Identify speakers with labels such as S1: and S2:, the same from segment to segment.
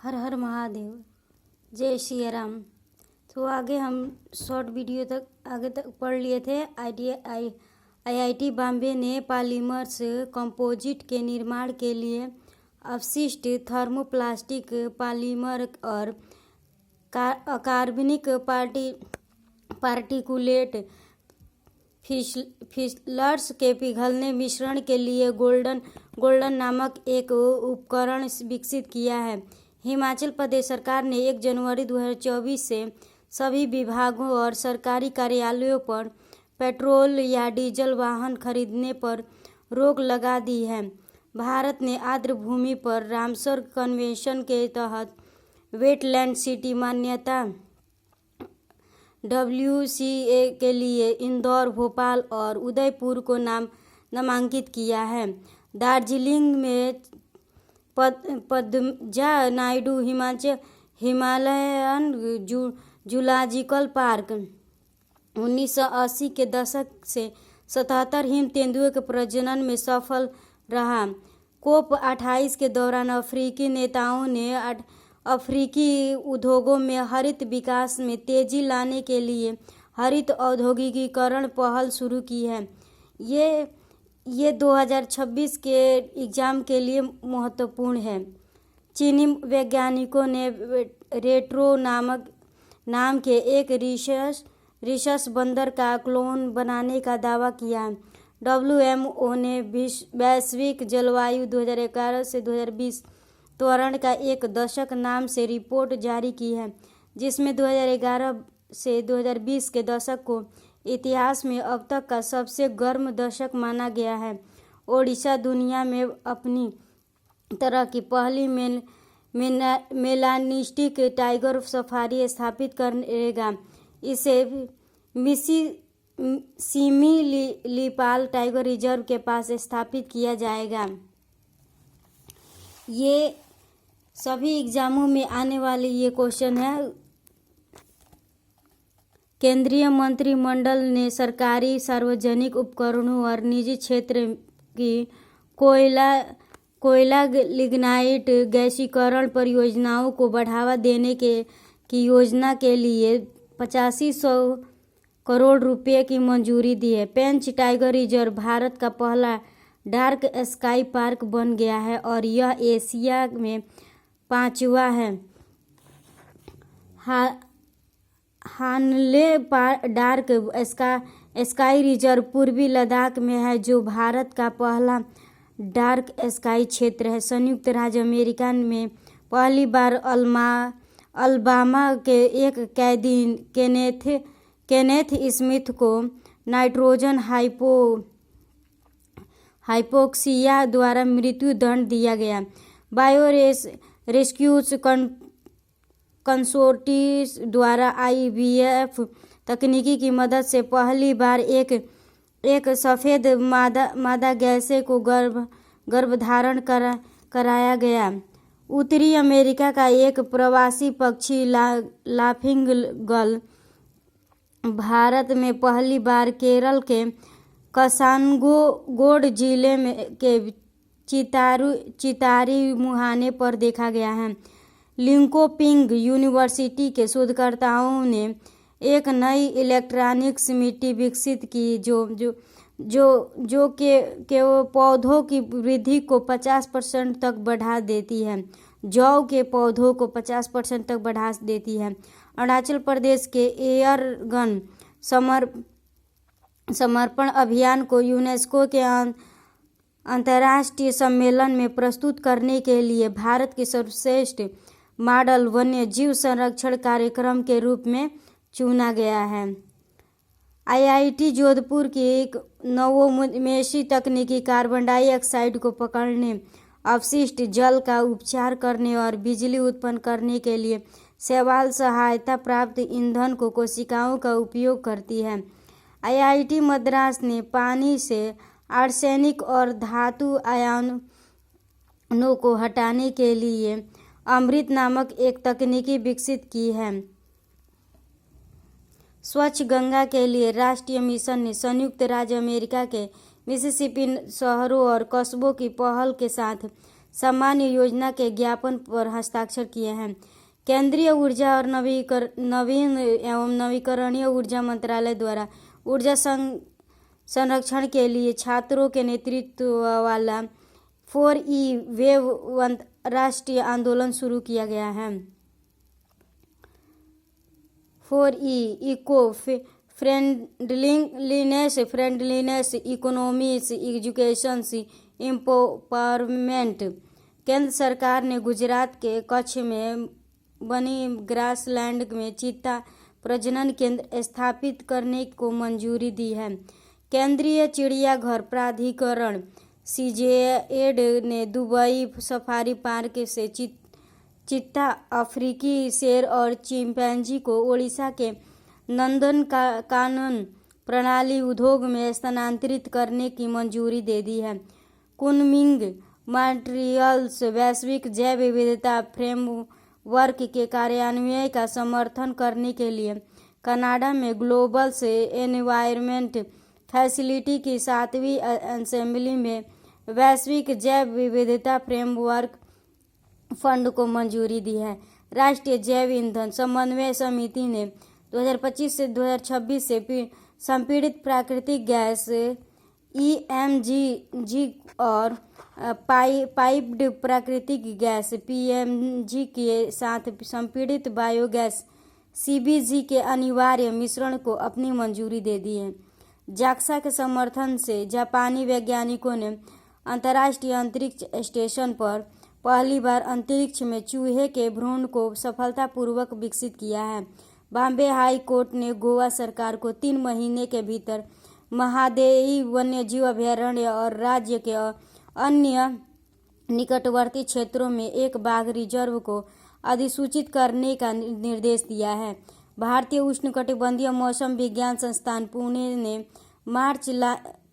S1: हर हर महादेव, जय श्री राम। तो आगे हम शॉर्ट वीडियो तक आगे तक पढ़ लिए थे। आईआईटी बॉम्बे ने पॉलीमर्स कंपोजिट के निर्माण के लिए अवशिष्ट थर्मोप्लास्टिक पॉलीमर और कार्बनिक पार्टिकुलेट फिसलर्स के पिघलने मिश्रण के लिए गोल्डन नामक एक उपकरण विकसित किया है। हिमाचल प्रदेश सरकार ने 1 जनवरी 2024 से सभी विभागों और सरकारी कार्यालयों पर पेट्रोल या डीजल वाहन खरीदने पर रोक लगा दी है। भारत ने आर्द्र भूमि पर रामसर कन्वेंशन के तहत वेटलैंड सिटी मान्यता WCA के लिए इंदौर, भोपाल और उदयपुर को नामांकित किया है। दार्जिलिंग में Padmaja Naidu Himalayan zoological park 1980 के दशक से 77 हिम तेंदुओं के प्रजनन में सफल रहा। COP28 के दौरान अफ्रीकी नेताओं ने अफ्रीकी उद्योगों में हरित विकास में तेजी लाने के लिए हरित औद्योगिकीकरण पहल शुरू की है। ये 2026 के एग्ज़ाम के लिए महत्वपूर्ण है। चीनी वैज्ञानिकों ने रेट्रो नाम के एक रिसर्च बंदर का क्लोन बनाने का दावा किया है। WMO ने वैश्विक जलवायु 2011 से 2020 त्वरण का एक दशक नाम से रिपोर्ट जारी की है, जिसमें 2011 से 2020 के दशक को इतिहास में अब तक का सबसे गर्म दशक माना गया है। ओडिशा दुनिया में अपनी तरह की पहली मेलानिस्टिक टाइगर सफारी स्थापित करेगा। इसे सिमिलीपाल टाइगर रिजर्व के पास स्थापित किया जाएगा। ये सभी एग्जामों में आने वाले ये क्वेश्चन है। केंद्रीय मंत्रिमंडल ने सरकारी, सार्वजनिक उपक्रमों और निजी क्षेत्र की कोयला लिग्नाइट गैसीकरण परियोजनाओं को बढ़ावा देने की योजना के लिए 8500 करोड़ रुपए की मंजूरी दी है। पेंच टाइगर रिजर्व भारत का पहला डार्क स्काई पार्क बन गया है और यह एशिया में 5वां है। हानले डार्क स्काई रिजर्व पूर्वी लद्दाख में है, जो भारत का पहला डार्क स्काई क्षेत्र है। संयुक्त राज्य अमेरिका में पहली बार अल्बामा के एक कैदी केनेथ स्मिथ को नाइट्रोजन हाइपोक्सिया द्वारा मृत्यु दंड दिया गया। बायो रेस्क्यूज कंसोर्टियम द्वारा IVF तकनीकी की मदद से पहली बार एक सफ़ेद मादा गैसे को गर्भधारण कराया गया। उत्तरी अमेरिका का एक प्रवासी पक्षी लाफिंग गल भारत में पहली बार केरल के कासरगोड जिले के चितारी मुहाने पर देखा गया है। लिंकोपिंग यूनिवर्सिटी के शोधकर्ताओं ने एक नई इलेक्ट्रॉनिक्स मिट्टी विकसित की जो के पौधों की वृद्धि को 50% तक बढ़ा देती है। जौ के पौधों को 50% तक बढ़ा देती है। अरुणाचल प्रदेश के एयरगन समर्पण अभियान को यूनेस्को के अंतर्राष्ट्रीय सम्मेलन में प्रस्तुत करने के लिए भारत के सर्वश्रेष्ठ मॉडल वन्य जीव संरक्षण कार्यक्रम के रूप में चुना गया है। IIT जोधपुर की एक नवोन्मेषी तकनीकी कार्बन डाइऑक्साइड को पकड़ने, अपशिष्ट जल का उपचार करने और बिजली उत्पन्न करने के लिए शैवाल सहायता प्राप्त ईंधन को कोशिकाओं का उपयोग करती है। IIT मद्रास ने पानी से आर्सेनिक और धातु आयनों को हटाने के लिए अमृत नामक एक तकनीकी विकसित की है। स्वच्छ गंगा के लिए राष्ट्रीय मिशन ने संयुक्त राज्य अमेरिका के मिसिसिपी शहरों और कस्बों की पहल के साथ सामान्य योजना के ज्ञापन पर हस्ताक्षर किए हैं। केंद्रीय ऊर्जा और नवीन एवं नवीकरणीय ऊर्जा मंत्रालय द्वारा ऊर्जा संरक्षण के लिए छात्रों के नेतृत्व वाला 4E वेव अंतर्राष्ट्रीय आंदोलन शुरू किया गया है। 4E eco friendliness, economics, education, empowerment. केंद्र सरकार ने गुजरात के कच्छ में बनी ग्रासलैंड में चीता प्रजनन केंद्र स्थापित करने को मंजूरी दी है। केंद्रीय चिड़ियाघर प्राधिकरण CJAD ने दुबई सफारी पार्क से चीता, अफ्रीकी शेर और चिंपैंजी को ओडिशा के नंदनकानन प्रणाली उद्योग में स्थानांतरित करने की मंजूरी दे दी है। कुनमिंग मॉन्ट्रियल्स वैश्विक जैव विविधता फ्रेमवर्क के कार्यान्वयन का समर्थन करने के लिए कनाडा में ग्लोबल एनवायरनमेंट फैसिलिटी की 7वीं असेंबली में वैश्विक जैव विविधता फ्रेमवर्क फंड को मंजूरी दी है। राष्ट्रीय जैव ईंधन समन्वय समिति ने 2025 से 2026 से संपीड़ित प्राकृतिक गैस EMG और पाइप्ड प्राकृतिक गैस PMG के साथ संपीड़ित बायोगैस CBG के अनिवार्य मिश्रण को अपनी मंजूरी दे दी है। जाक्सा के समर्थन से जापानी वैज्ञानिकों ने अंतर्राष्ट्रीय अंतरिक्ष स्टेशन पर पहली बार अंतरिक्ष में चूहे के भ्रूण को सफलतापूर्वक विकसित किया है। बॉम्बे हाई कोर्ट ने गोवा सरकार को 3 महीने के भीतर महादेई वन्यजीव अभयारण्य और राज्य के अन्य निकटवर्ती क्षेत्रों में एक बाघ रिजर्व को अधिसूचित करने का निर्देश दिया है। भारतीय उष्णकटिबंधीय मौसम विज्ञान संस्थान पुणे ने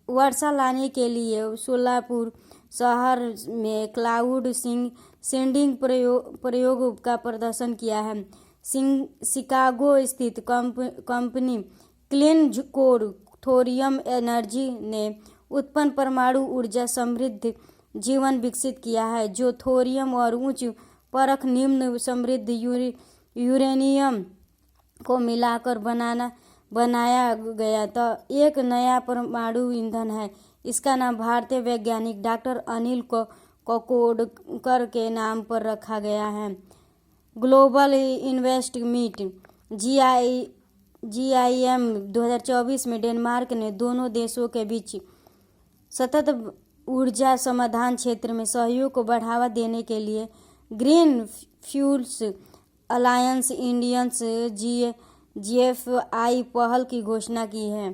S1: वर्षा लाने के लिए सोलापुर शहर में क्लाउड सीडिंग प्रयोग का प्रदर्शन किया है। शिकागो स्थित company clean core thorium energy ने उत्पन्न परमाणु ऊर्जा समृद्ध जीवन विकसित किया है, जो थोरियम और उच्च परख निम्न समृद्ध यूरेनियम को मिलाकर बनाया गया तो एक नया परमाणु ईंधन है। इसका नाम भारतीय वैज्ञानिक डॉक्टर अनिल ककोडकर के नाम पर रखा गया है। ग्लोबल इन्वेस्ट मीट GIM 2024 में डेनमार्क ने दोनों देशों के बीच सतत ऊर्जा समाधान क्षेत्र में सहयोग को बढ़ावा देने के लिए green fuels alliance Indians GFI पहल की घोषणा की है।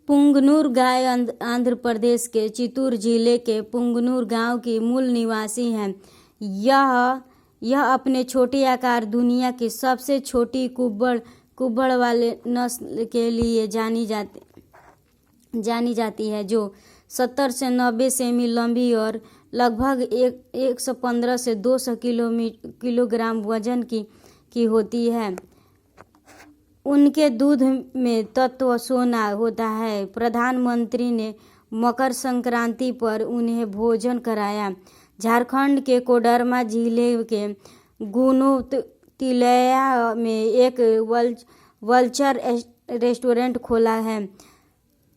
S1: पुंगनूर गाय आंध्र प्रदेश के चित्तूर जिले के पुंगनूर गांव की मूल निवासी है। यह अपने छोटे आकार दुनिया की सबसे छोटी कुब्बड़ वाले नस्ल के लिए जानी जाती है, जो 70 से 90 सेमी लंबी और लगभग 115 से 200 किलोग्राम वजन की होती है। उनके दूध में तत्व सोना होता है। प्रधानमंत्री ने मकर संक्रांति पर उन्हें भोजन कराया। झारखंड के कोडरमा जिले के गुनु तिलैया में एक वल्चर रेस्टोरेंट खोला है।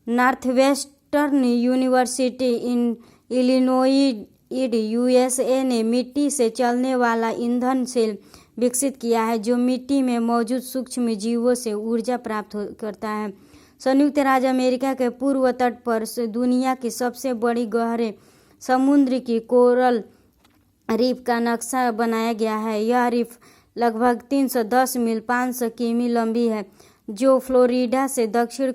S1: नॉर्थवेस्टर्न यूनिवर्सिटी इन इलिनोइस USA ने मिट्टी से चलने वाला ईंधन सेल विकसित किया है, जो मिट्टी में मौजूद सूक्ष्म जीवों से ऊर्जा प्राप्त करता है। संयुक्त राज्य अमेरिका के पूर्व तट पर दुनिया की सबसे बड़ी गहरे समुद्र की कोरल रीफ का नक्शा बनाया गया है। यह रीफ लगभग 310 मील 500 किमी लंबी है, जो फ्लोरिडा से दक्षिण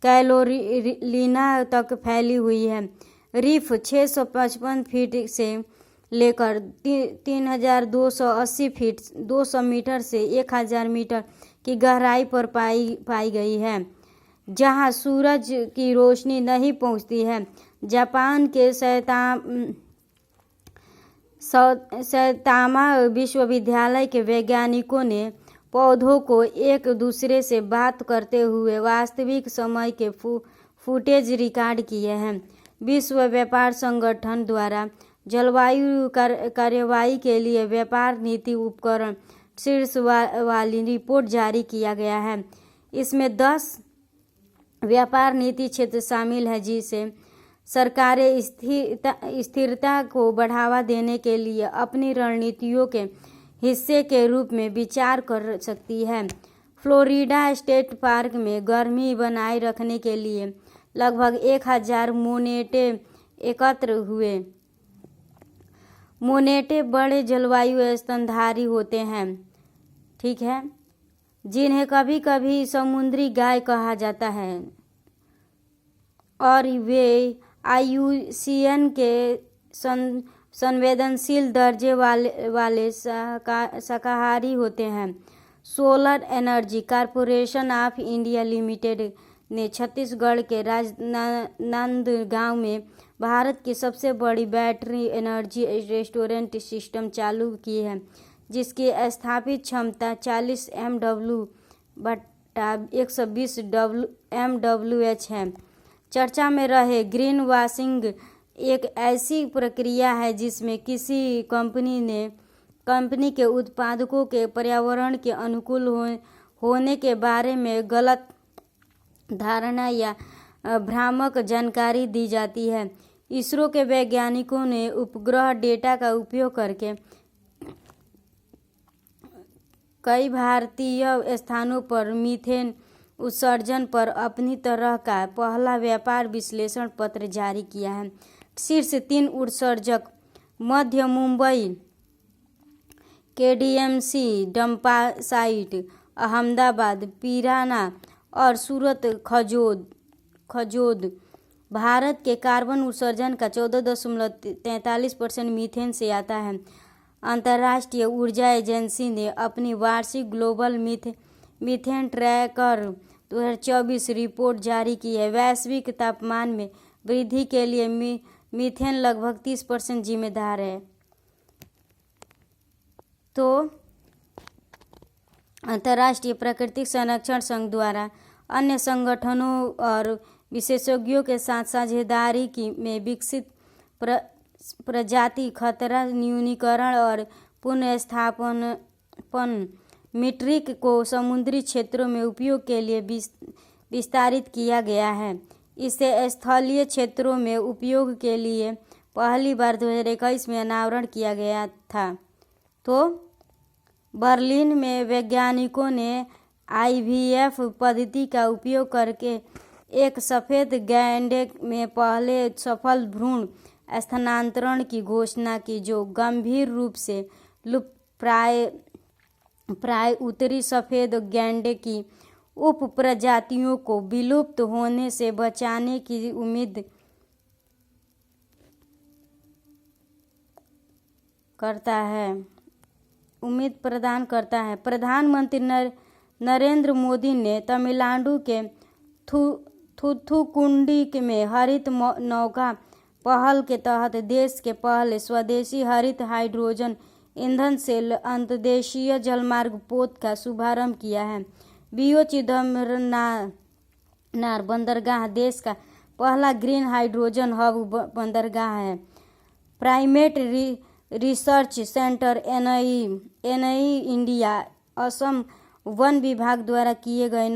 S1: कैरोलिना तक फैली हुई है। रीफ 655 फीट से लेकर 3280 फीट 200 मीटर से 1000 मीटर की गहराई पर पाई गई है, जहां सूरज की रोशनी नहीं पहुंचती है। जापान के सैतामा विश्वविद्यालय के वैज्ञानिकों ने पौधों को एक दूसरे से बात करते हुए वास्तविक समय के फुटेज रिकॉर्ड किए हैं। विश्व व्यापार संगठन द्वारा जलवायु कार्यवाही के लिए व्यापार नीति उपकरण शीर्ष वाली रिपोर्ट जारी किया गया है। इसमें 10 व्यापार नीति क्षेत्र शामिल है, जिसे सरकारें स्थिरता को बढ़ावा देने के लिए अपनी रणनीतियों के हिस्से के रूप में विचार कर सकती है। फ्लोरिडा स्टेट पार्क में गर्मी बनाए रखने के लिए लगभग 1000 मोनेटे एकत्र हुए। मोनेटे बड़े जलवायु स्तनधारी होते हैं, ठीक है, जिन्हें कभी कभी समुद्री गाय कहा जाता है, और वे IUCN के संवेदनशील दर्जे वाले शाकाहारी होते हैं। Solar energy corporation of India limited ने छत्तीसगढ़ के राजनांदगांव में भारत की सबसे बड़ी बैटरी एनर्जी स्टोरेज सिस्टम चालू की है, जिसकी स्थापित क्षमता 40 MW/120 MWH है। चर्चा में रहे ग्रीन वॉशिंग एक ऐसी प्रक्रिया है जिसमें किसी कंपनी के उत्पादों के पर्यावरण के अनुकूल होने के बारे में गलत धारणा या भ्रामक जानकारी दी जाती है। इसरो के वैज्ञानिकों ने उपग्रह डेटा का उपयोग करके कई भारतीय स्थानों पर मीथेन उत्सर्जन पर अपनी तरह का पहला व्यापार विश्लेषण पत्र जारी किया है। शीर्ष 3 उत्सर्जक मध्य मुंबई KDMC डंपा साइट, अहमदाबाद पिराना और सूरत खजोद भारत के कार्बन उत्सर्जन का 14.43% मीथेन से आता है। अंतर्राष्ट्रीय ऊर्जा एजेंसी ने अपनी वार्षिक ग्लोबल मीथेन ट्रैकर 2024 रिपोर्ट जारी की है। वैश्विक तापमान में वृद्धि के लिए मीथेन लगभग 30% जिम्मेदार है। तो अंतर्राष्ट्रीय प्राकृतिक संरक्षण संघ द्वारा अन्य संगठनों और विशेषज्ञों के साथ साझेदारी में विकसित प्रजाति खतरा न्यूनीकरण और पुनर्स्थापन मीट्रिक को समुद्री क्षेत्रों में उपयोग के लिए विस्तारित किया गया है। इसे स्थलीय क्षेत्रों में उपयोग के लिए पहली बार 2021 में अनावरण किया गया था। तो बर्लिन में वैज्ञानिकों ने IVF पद्धति का उपयोग करके एक सफ़ेद गैंडे में पहले सफल भ्रूण स्थानांतरण की घोषणा की, जो गंभीर रूप से लुप्त प्राय उत्तरी सफ़ेद गैंडे की उप प्रजातियों को विलुप्त होने से बचाने की उम्मीद प्रदान करता है। प्रधानमंत्री नरेंद्र मोदी ने तमिलनाडु के थूथुकुंडी में हरित नौका पहल के तहत देश के पहले स्वदेशी हरित हाइड्रोजन ईंधन से अंतर्देशीय जलमार्ग पोत का शुभारंभ किया है। BO चिदम्बरनार बंदरगाह देश का पहला ग्रीन हाइड्रोजन हब बंदरगाह है। Primate research centre NI India Assam one विभाग द्वारा किए गए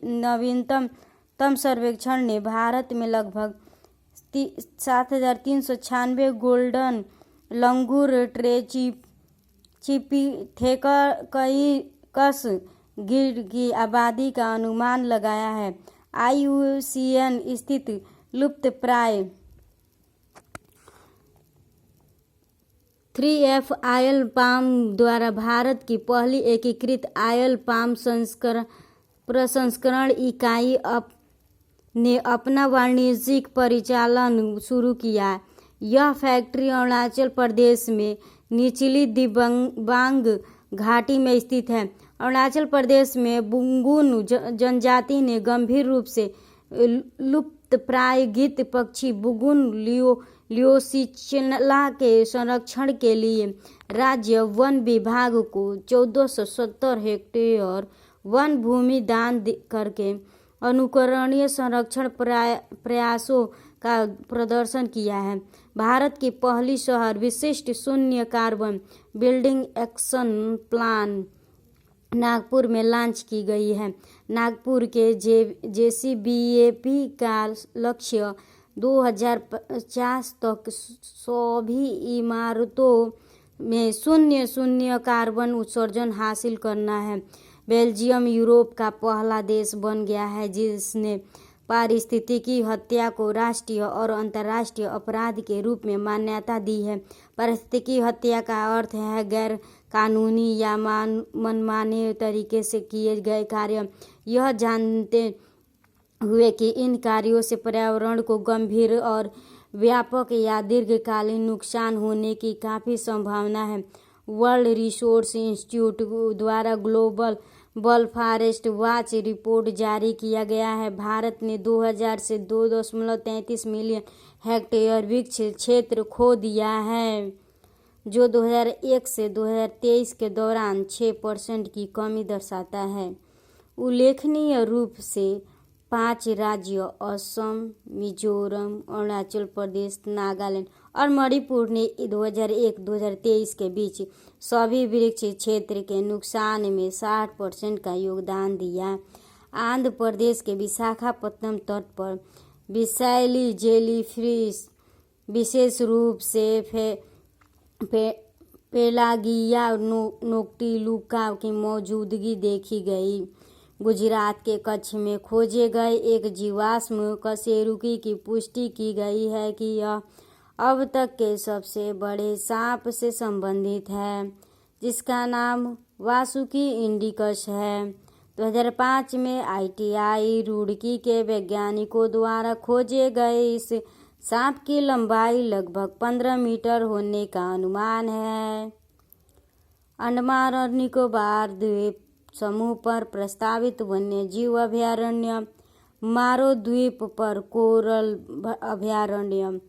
S1: नवीनतम सर्वेक्षण ने भारत में लगभग 7396 गोल्डन लंगूर ट्रेचिपिथेकस गिर की आबादी का अनुमान लगाया है। IUCN स्थित लुप्तप्राय 3F ऑयल पाम द्वारा भारत की पहली एकीकृत ऑयल पाम प्रसंस्करण इकाई ने अपना वाणिज्यिक परिचालन शुरू किया। यह फैक्ट्री अरुणाचल प्रदेश में निचली दिबांग घाटी में स्थित है। अरुणाचल प्रदेश में बुंगून जनजाति ने गंभीर रूप से लुप्तप्राय गिद्ध पक्षी बुंगून लियोसिचला के संरक्षण के लिए राज्य वन विभाग को 1470 हेक्टेयर वन भूमि दान करके अनुकरणीय संरक्षण प्रयासों का प्रदर्शन किया है। भारत की पहली शहर विशिष्ट शून्य carbon building action plan Nagpur में लॉन्च की गई है। नागपुर के JCBAP का लक्ष्य 2050 तक सभी इमारतों में शून्य कार्बन उत्सर्जन हासिल करना है। बेल्जियम यूरोप का पहला देश बन गया है जिसने पारिस्थितिकी हत्या को राष्ट्रीय और अंतर्राष्ट्रीय अपराध के रूप में मान्यता दी है। पारिस्थितिकी हत्या का अर्थ है गैर कानूनी या मनमाने तरीके से किए गए कार्य, यह जानते हुए कि इन कार्यों से पर्यावरण को गंभीर और व्यापक या दीर्घकालीन नुकसान होने की काफ़ी संभावना है। वर्ल्ड रिसोर्स इंस्टीट्यूट द्वारा ग्लोबल फॉरेस्ट वॉच रिपोर्ट जारी किया गया है। भारत ने 2000 से 2.33 मिलियन हेक्टेयर वृक्ष क्षेत्र खो दिया है, जो 2001 से 2023 के दौरान 6% की कमी दर्शाता है। उल्लेखनीय रूप से 5 राज्यों असम, मिजोरम, अरुणाचल प्रदेश, नागालैंड और मणिपुर ने 2001-2023 के बीच सभी वृक्ष क्षेत्र के नुकसान में 60% का योगदान दिया। आंध्र प्रदेश के विशाखापत्तनम तट पर विषैली जेलीफिश, विशेष रूप से पेलागिया नोक्टिलुका की मौजूदगी देखी गई। गुजरात के कच्छ में खोजे गए एक जीवाश्म कशेरुकी की पुष्टि की गई है कि यह अब तक के सबसे बड़े सांप से संबंधित है, जिसका नाम वासुकी इंडिकस है। 2005 में ITI रुड़की के वैज्ञानिकों द्वारा खोजे गए इस सांप की लंबाई लगभग 15 मीटर होने का अनुमान है। अंडमान और निकोबार द्वीप समूह पर प्रस्तावित वन्य जीव अभयारण्य, मारो द्वीप पर कोरल अभयारण्य,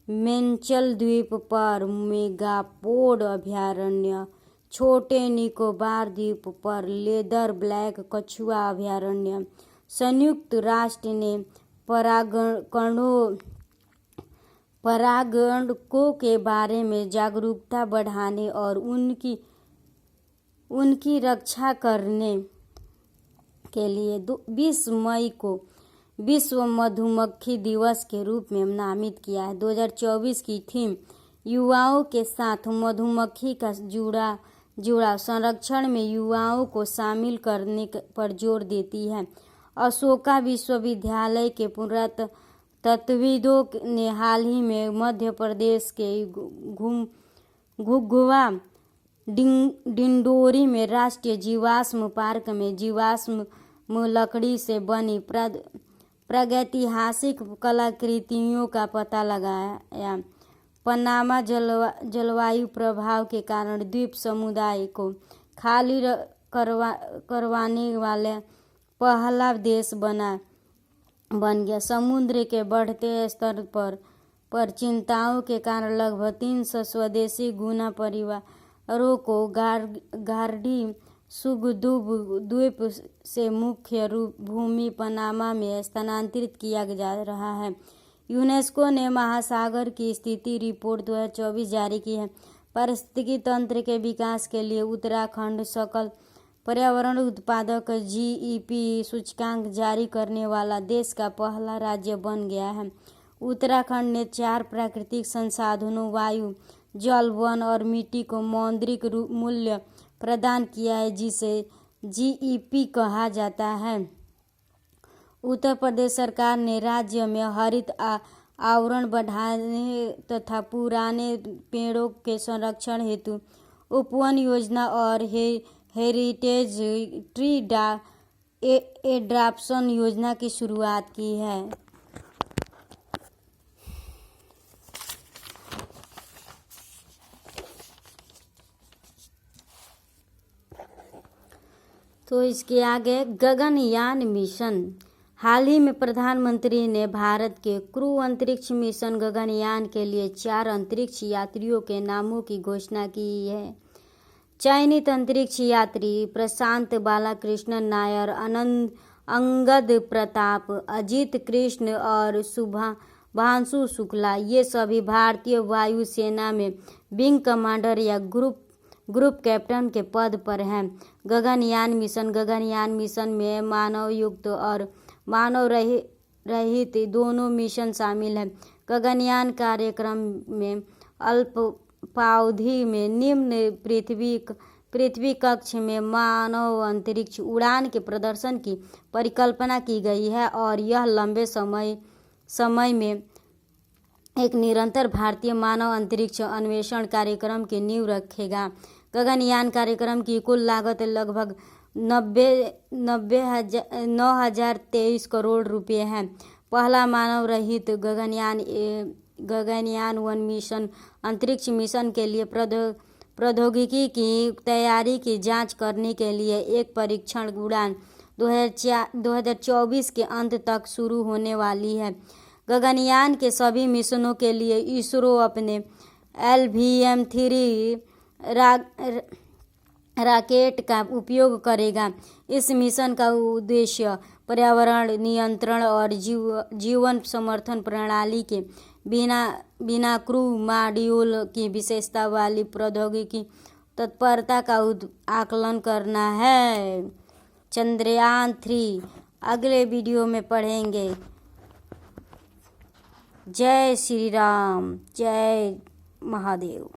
S1: मेंचल द्वीप पर मेगापोड अभयारण्य, छोटे निकोबार द्वीप पर लेदर ब्लैक कछुआ अभयारण्य। संयुक्त राष्ट्र ने परागणकों के बारे में जागरूकता बढ़ाने और उनकी रक्षा करने के लिए 20 मई को विश्व मधुमक्खी दिवस के रूप में नामित किया है। 2024 की थीम युवाओं के साथ मधुमक्खी का जुड़ा संरक्षण में युवाओं को शामिल करने पर जोर देती है। अशोका विश्वविद्यालय के पुरातत्वविदों ने हाल ही में मध्य प्रदेश के घुघुआ डिंडोरी में राष्ट्रीय जीवाश्म पार्क में जीवाश्म लकड़ी से बनी प्रागैतिहासिक कलाकृतियों का पता लगाया। पनामा जलवायु प्रभाव के कारण द्वीप समुदाय को खाली करवाने वाला पहला देश बन गया। समुद्र के बढ़ते स्तर पर चिंताओं के कारण लगभग 300 स्वदेशी गुना परिवारों को गार्डी सुगदुब द्वीप से मुख्य भूमि पनामा में स्थानांतरित किया जा रहा है। यूनेस्को ने महासागर की स्थिति रिपोर्ट 2024 जारी की है। पारिस्थितिकी तंत्र के विकास के लिए उत्तराखंड सकल पर्यावरण उत्पादक GEP सूचकांक जारी करने वाला देश का पहला राज्य बन गया है। उत्तराखंड ने 4 प्राकृतिक संसाधनों वायु, जल, वन और मिट्टी को मौद्रिक मूल्य प्रदान किया है, जिसे GEP कहा जाता है। उत्तर प्रदेश सरकार ने राज्य में हरित आवरण बढ़ाने तथा पुराने पेड़ों के संरक्षण हेतु उपवन योजना और हेरिटेज ट्री एडॉप्शन योजना की शुरुआत की है। तो इसके आगे गगनयान मिशन। हाल ही में प्रधानमंत्री ने भारत के क्रू अंतरिक्ष मिशन गगनयान के लिए 4 अंतरिक्ष यात्रियों के नामों की घोषणा की है। चयनित अंतरिक्ष यात्री प्रशांत बालाकृष्णन नायर, अंगद प्रताप, अजित कृष्ण और शुभांशु शुक्ला ये सभी भारतीय वायुसेना में विंग कमांडर या ग्रुप कैप्टन के पद पर हैं। गगनयान मिशन में मानवयुक्त और मानव रहित दोनों मिशन शामिल हैं। गगनयान कार्यक्रम में अल्पावधि में निम्न पृथ्वी कक्ष में मानव अंतरिक्ष उड़ान के प्रदर्शन की परिकल्पना की गई है और यह लंबे समय में एक निरंतर भारतीय मानव अंतरिक्ष अन्वेषण कार्यक्रम की नींव रखेगा। गगनयान कार्यक्रम की कुल लागत लगभग 9,023 करोड़ रुपए है। पहला मानव रहित गगनयान 1 मिशन अंतरिक्ष मिशन के लिए प्रौद्योगिकी की तैयारी की जांच करने के लिए एक परीक्षण उड़ान 2024 के अंत तक शुरू होने वाली है। गगनयान के सभी मिशनों के लिए इसरो अपने LVM-3 रॉकेट का उपयोग करेगा। इस मिशन का उद्देश्य पर्यावरण नियंत्रण और जीवन समर्थन प्रणाली के बिना क्रू मॉड्यूल की विशेषता वाली प्रौद्योगिकी तत्परता का आकलन करना है। चंद्रयान 3 अगले वीडियो में पढ़ेंगे। जय श्री राम, जय महादेव।